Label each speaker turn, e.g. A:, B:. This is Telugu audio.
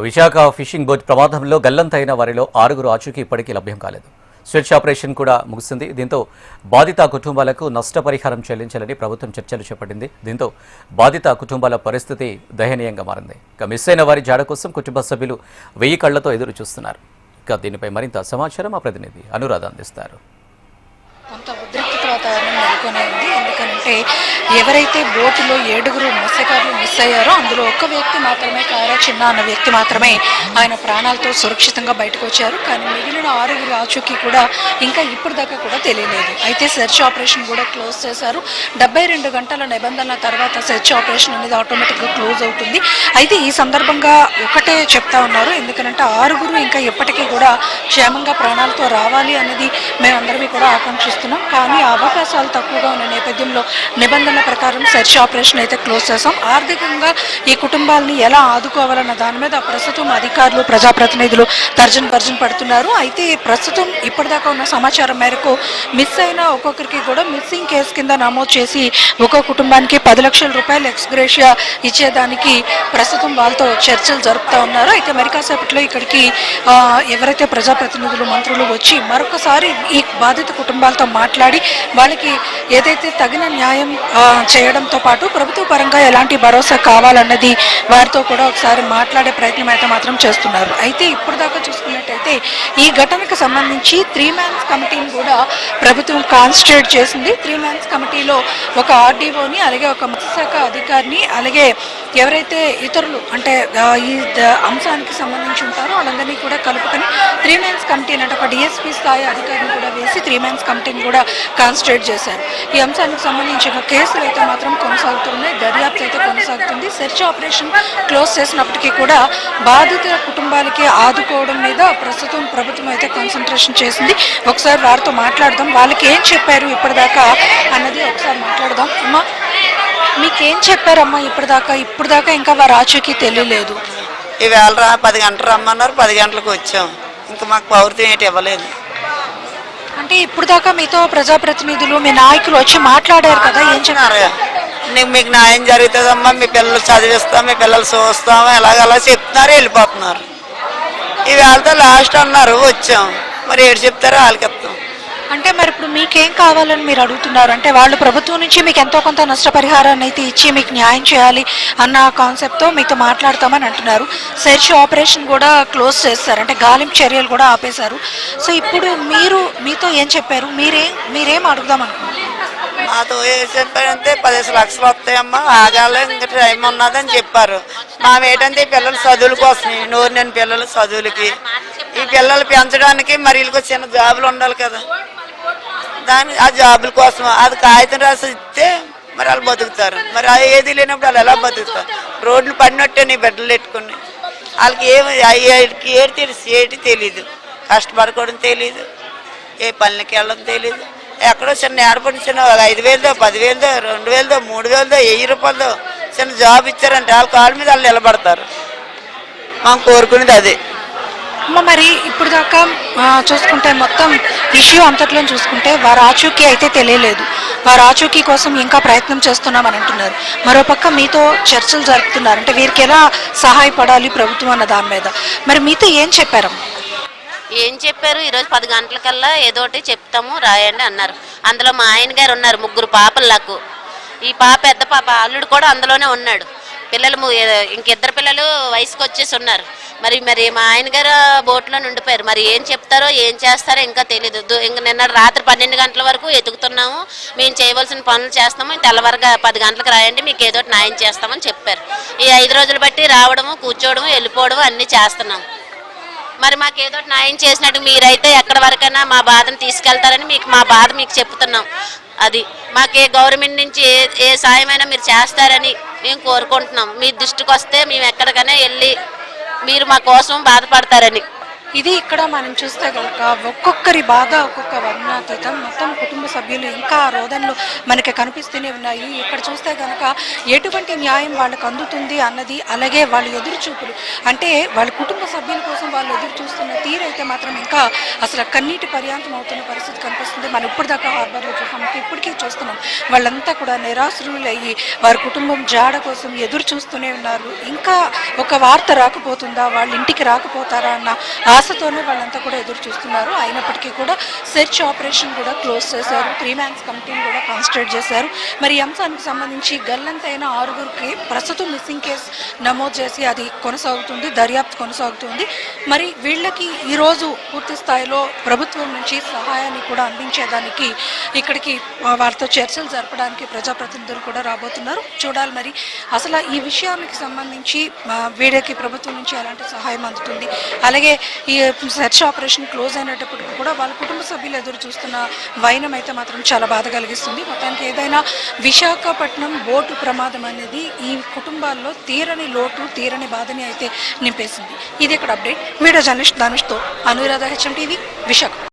A: విశాఖ ఫిషింగ్ బోట్ ప్రమాదంలో గల్లంతైన వారిలో 6 ఆచూకీ ఇప్పటికీ లభ్యం కాలేదు. సెర్చ్ ఆపరేషన్ కూడా ముగిసింది. దీంతో బాధిత కుటుంబాలకు నష్టపరిహారం చెల్లించాలని ప్రభుత్వం చర్చలు చేపట్టింది. దీంతో బాధిత కుటుంబాల పరిస్థితి దయనీయంగా మారింది. మిస్ అయిన వారి జాడ కోసం కుటుంబ సభ్యులు 1000 కళ్లతో ఎదురు చూస్తున్నారు. దీనిపై మరింత సమాచారం మా ప్రతినిధి అనురాధ అందిస్తారు.
B: కొంత ఉద్రిక్తత వాతావరణం నెలకొని ఉంది. ఎందుకంటే ఎవరైతే బోటులో 7 మత్స్యకారులు మిస్ అయ్యారో అందులో ఒక్క వ్యక్తి మాత్రమే, కారా చిన్న అన్న వ్యక్తి మాత్రమే ఆయన ప్రాణాలతో సురక్షితంగా బయటకు వచ్చారు. కానీ మిగిలిన 6 ఆచూకీ కూడా ఇంకా ఇప్పటిదాకా కూడా తెలియలేదు. అయితే సెర్చ్ ఆపరేషన్ కూడా క్లోజ్ చేశారు. 72 గంటల నిబంధనల తర్వాత సెర్చ్ ఆపరేషన్ అనేది ఆటోమేటిక్గా క్లోజ్ అవుతుంది. అయితే ఈ సందర్భంగా ఒకటే చెప్తా ఉన్నారు, ఎందుకంటే 6 ఇంకా ఎప్పటికీ కూడా క్షేమంగా ప్రాణాలతో రావాలి అనేది మేమందరమీ కూడా ఆకాంక్షిస్తున్నాం. కానీ అవకాశాలు తక్కువగా ఉన్న నేపథ్యంలో నిబంధనల ప్రకారం సెర్చ్ ఆపరేషన్ అయితే క్లోజ్ చేస్తాం. ఆర్థికంగా ఈ కుటుంబాలని ఎలా ఆదుకోవాలన్న దాని మీద ప్రస్తుతం అధికారులు, ప్రజాప్రతినిధులు తర్జన పడుతున్నారు. అయితే ప్రస్తుతం ఇప్పటిదాకా ఉన్న సమాచారం మేరకు మిస్ అయిన ఒక్కొక్కరికి కూడా మిస్సింగ్ కేసు కింద నమోదు చేసి ఒక్కో కుటుంబానికి 10 లక్షల రూపాయలు ఎక్స్గ్రేషియా ఇచ్చేదానికి ప్రస్తుతం వాళ్ళతో చర్చలు జరుపుతూ ఉన్నారు. అయితే మరి కాసేపట్లో ఇక్కడికి ఎవరైతే ప్రజాప్రతినిధులు, మంత్రులు వచ్చి మరొకసారి ఈ బాధిత కుటుంబాలతో మాట్లాడి వాళ్ళకి ఏదైతే తగిన న్యాయం చేయడంతో పాటు ప్రభుత్వ పరంగా ఎలాంటి భరోసా కావాలన్నది వారితో కూడా ఒకసారి మాట్లాడే ప్రయత్నం అయితే మాత్రం చేస్తున్నారు. అయితే ఇప్పటిదాకా చూసుకున్నట్టయితే ఈ ఘటనకు సంబంధించి 3 మ్యాన్స్ కమిటీని కూడా ప్రభుత్వం కాన్స్టిట్యూట్ చేసింది. 3 మ్యాన్స్ కమిటీలో ఒక ఆర్డీఓని, అలాగే ఒక మత్స్యశాఖ అధికారిని, అలాగే ఎవరైతే ఇతరులు అంటే ఈ అంశానికి సంబంధించి ఉంటారో వాళ్ళందరినీ కూడా కలుపుకొని 3 మ్యాన్స్ కమిటీ అంటే ఒక డిఎస్పీ స్థాయి అధికారిని కూడా వేసి 3 మ్యాన్స్ కమిటీని కూడా కాన్స్టిట్యూట్ చేశారు. ఈ అంశానికి సంబంధించిన కేసులు అయితే మాత్రం కొనసాగుతున్నాయి, దర్యాప్తు అయితే కొనసాగుతుంది. సెర్చ్ ఆపరేషన్ క్లోజ్ చేసినప్పటికీ కూడా బాధిత కుటుంబాలకి ఆదుకోవడం మీద ప్రస్తుతం ప్రభుత్వం అయితే కాన్సన్ట్రేషన్ చేసింది. ఒకసారి వారితో మాట్లాడదాం, వాళ్ళకి ఏం చెప్పారు ఇప్పటిదాకా అన్నది ఒకసారి మాట్లాడదాం. అమ్మా, మీకేం చెప్పారమ్మా ఇప్పటిదాకా ఇంకా వారి ఆచూకీ తెలియలేదు?
C: ఈవేళ 10 గంటలు రమ్మన్నారు, 10 గంటలకు వచ్చాం. ఇంకా మాకు పౌరత్వం ఏంటి ఇవ్వలేదు.
B: అంటే ఇప్పుడు దాకా మీతో ప్రజాప్రతినిధులు, మీ నాయకులు వచ్చి మాట్లాడారు కదా, ఏం చెప్పారు?
C: మీకు న్యాయం జరుగుతుందమ్మా, మీ పిల్లలు చదివిస్తాం, మీ పిల్లలు చూస్తాం, ఎలాగలా చెప్తున్నారు, వెళ్ళిపోతున్నారు. ఈవేళతో లాస్ట్ అన్నారు, వచ్చాం. మరి ఏడు చెప్తారో వాళ్ళకి ఇస్తాం.
B: అంటే మరి ఇప్పుడు మీకేం కావాలని మీరు అడుగుతున్నారు? అంటే వాళ్ళు ప్రభుత్వం నుంచి మీకు ఎంతో కొంత నష్టపరిహారాన్ని అయితే ఇచ్చి మీకు న్యాయం చేయాలి అన్న కాన్సెప్ట్తో మీతో మాట్లాడతామని అంటున్నారు. సెర్చ్ ఆపరేషన్ కూడా క్లోజ్ చేస్తారు, అంటే గాలింపు చర్యలు కూడా ఆపేశారు. సో ఇప్పుడు మీతో ఏం చెప్పారు? మీరేం అడుగుదాం అనుకుంటున్నారు?
C: మాతో ఏం చెప్పారంటే 10 లక్షలు వస్తాయమ్మా, ఆగాలి, ఇంకా టైం ఉన్నదని చెప్పారు. ఏంటంటే పిల్లల చదువుల కోసం, నోరు నేను పిల్లల చదువులకి, ఈ పిల్లలు పెంచడానికి మరి వీళ్ళకి చిన్న జాబులు ఉండాలి కదా, ఆ జాబుల కోసం అది కాగితం రాసి ఇస్తే మరి వాళ్ళు బతుకుతారు. మరి అది ఏది లేనప్పుడు వాళ్ళు ఎలా బతుకుతారు? రోడ్లు పడినట్టే నీ బిడ్డలు పెట్టుకుని వాళ్ళకి ఏది తెలుసు, ఏటి తెలీదు, కష్టపడుకోవడం తెలీదు, ఏ పనులకి వెళ్ళడం తెలీదు. ఎక్కడో చిన్న ఏడపడి చిన్న 5,000దో, 10,000దో, 2,000దో, 3,000దో, 1000 రూపాయలదో చిన్న జాబ్ ఇచ్చారంటే వాళ్ళ కాళ్ళ మీద వాళ్ళు నిలబడతారు. మనం కోరుకునేది అదే.
B: మరి ఇప్పుడు దాకా చూసుకుంటే మొత్తం ఇష్యూ అంతట్లో చూసుకుంటే వారి ఆచూకీ అయితే తెలియలేదు. వారి ఆచూకీ కోసం ఇంకా ప్రయత్నం చేస్తున్నామని అంటున్నారు. మరోపక్క మీతో చర్చలు జరుపుతున్నారు, అంటే వీరికి ఎలా సహాయపడాలి ప్రభుత్వం అన్న దాని మీద. మరి మీతో ఏం చెప్పారమ్మా?
D: ఏం చెప్పారు, ఈరోజు 10 గంటలకల్లా ఏదో ఒకటి చెప్తాము రాయండి అన్నారు. అందులో మా ఆయన గారు ఉన్నారు, 3 పాపలు నాకు. ఈ పెద్ద పాప అల్లుడు కూడా అందులోనే ఉన్నాడు. పిల్లలు ఇంకిద్దరు పిల్లలు వయసుకు వచ్చేసి ఉన్నారు. మరి మా ఆయన గారు బోట్లో ఉండిపోయారు. మరి ఏం చెప్తారో ఏం చేస్తారో ఇంకా తెలీదు. ఇంక నిన్న రాత్రి 12 గంటల వరకు ఎతుకుతున్నాము, మేము చేయవలసిన పనులు చేస్తాము, తెల్లవారుగా 10 గంటలకు రాయండి, మీకు ఏదో న్యాయం చేస్తామని చెప్పారు. ఈ 5 రోజులు బట్టి రావడము, కూర్చోవడము, వెళ్ళిపోవడము అన్నీ చేస్తున్నాము. మరి మాకు ఏదో న్యాయం చేసినట్టు మీరైతే ఎక్కడి వరకైనా మా బాధను తీసుకెళ్తారని మా బాధ మీకు చెప్తున్నాం. అది మాకే గవర్నమెంట్ నుంచి ఏ సాయమైనా మీరు చేస్తారని మేము కోరుకుంటున్నాం. మీ దృష్టికి వస్తే మేము ఎక్కడికైనా వెళ్ళి మీరు మా కోసం బాధపడతారని.
B: ఇది ఇక్కడ మనం చూస్తే కనుక ఒక్కొక్కరి బాధ ఒక్కొక్క వర్ణాతీతం, మొత్తం కుటుంబ సభ్యులు ఇంకా ఆ రోదనలు మనకి కనిపిస్తూనే ఉన్నాయి. ఇక్కడ చూస్తే కనుక ఎటువంటి న్యాయం వాళ్ళకు అందుతుంది అన్నది, అలాగే వాళ్ళ ఎదురు చూపులు అంటే వాళ్ళ కుటుంబ సభ్యుల కోసం వాళ్ళు ఎదురు చూస్తున్న తీరైతే మాత్రం ఇంకా అసలు కన్నీటి పర్యాంతం అవుతున్న పరిస్థితి కనిపిస్తుంది. మనం ఇప్పటిదాకా హార్బర్లో చూసాం, ఇప్పటికీ చూస్తున్నాం. వాళ్ళంతా కూడా నిరాశ్రులయ్యి వారి కుటుంబం జాడ కోసం ఎదురు చూస్తూనే ఉన్నారు. ఇంకా ఒక వార్త రాకపోతుందా, వాళ్ళ ఇంటికి రాకపోతారా అన్న ఆశతోనే వాళ్ళంతా కూడా ఎదురు చూస్తున్నారు. అయినప్పటికీ కూడా సెర్చ్ ఆపరేషన్ కూడా క్లోజ్ చేశారు. 3 మ్యాన్స్ కమిటీని కూడా కాన్స్టిట్యూట్ చేశారు. మరి ఈ అంశానికి సంబంధించి గల్లంతైన 6గురికి ప్రస్తుతం మిస్సింగ్ కేసు నమోదు చేసి అది కొనసాగుతుంది, దర్యాప్తు కొనసాగుతుంది. మరి వీళ్ళకి ఈరోజు పూర్తి స్థాయిలో ప్రభుత్వం నుంచి సహాయాన్ని కూడా అందించేదానికి ఇక్కడికి వారితో చర్చలు జరపడానికి ప్రజాప్రతినిధులు కూడా రాబోతున్నారు. చూడాలి మరి అసలు ఈ విషయానికి సంబంధించి వీళ్ళకి ప్రభుత్వం నుంచి ఎలాంటి సహాయం అందుతుంది. అలాగే ఈ సెర్చ్ ఆపరేషన్ క్లోజ్ అయినప్పటికీ కూడా వాళ్ళ కుటుంబ సభ్యులు ఎదురు చూస్తున్న వైనం అయితే మాత్రం చాలా బాధ కలిగిస్తుంది. మొత్తానికి ఏదైనా విశాఖపట్నం బోటు ప్రమాదం అనేది ఈ కుటుంబాల్లో తీరని లోటు, తీరని బాధని అయితే నింపేసింది. ఇది ఇక్కడ అప్డేట్. వీడియో జర్నలిస్ట్ ధనుష్తో అనురాధ, HM TV, విశాఖ.